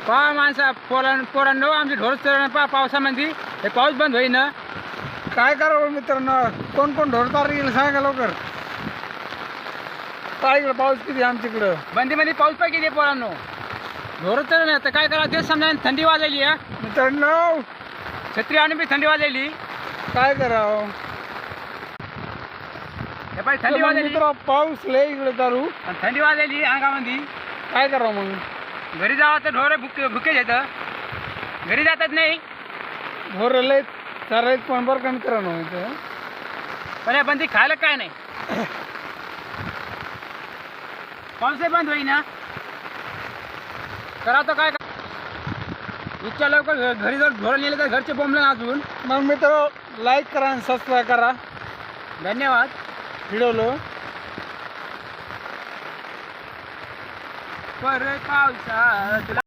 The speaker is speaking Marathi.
पहा माणसा पोरांनो आमची ढोर चरण पहा पावसामध्ये हे पाऊस बंद होईन. काय करावं मित्रांनो, कोण कोण ढोरतार येईल सांगा लवकर. काय इकडं पाऊस किती आमच्याकडं. बंदीमध्ये पाऊस पण किती पोरांनो. ढोर चरण आहे तर काय करा तेच समजा. थंडी वाजली आहे मित्रांनो, छत्री आणि बी थंडी वाजली. काय करावं. हे पाय थंडी वाजली मित्र पाऊस लय इकडे चालू. आणि थंडी वाजली अंगामध्ये. काय करावं मग. घरी जावं तर ढोर भुके येतं. घरी जातात नाही ढोर लय चारायत पण बरं का मित्रांनो इथं. पण या बंदी खायला काय नाही. पाऊसही बंद होईना करा तर काय. इतक्या लवकर घरी जर ढोर नेले तर घरचे बोंबले ना अजून. मग मित्र लाईक करा आणि सबस्क्राईब करा. धन्यवाद. व्हिडिओला पर पावसा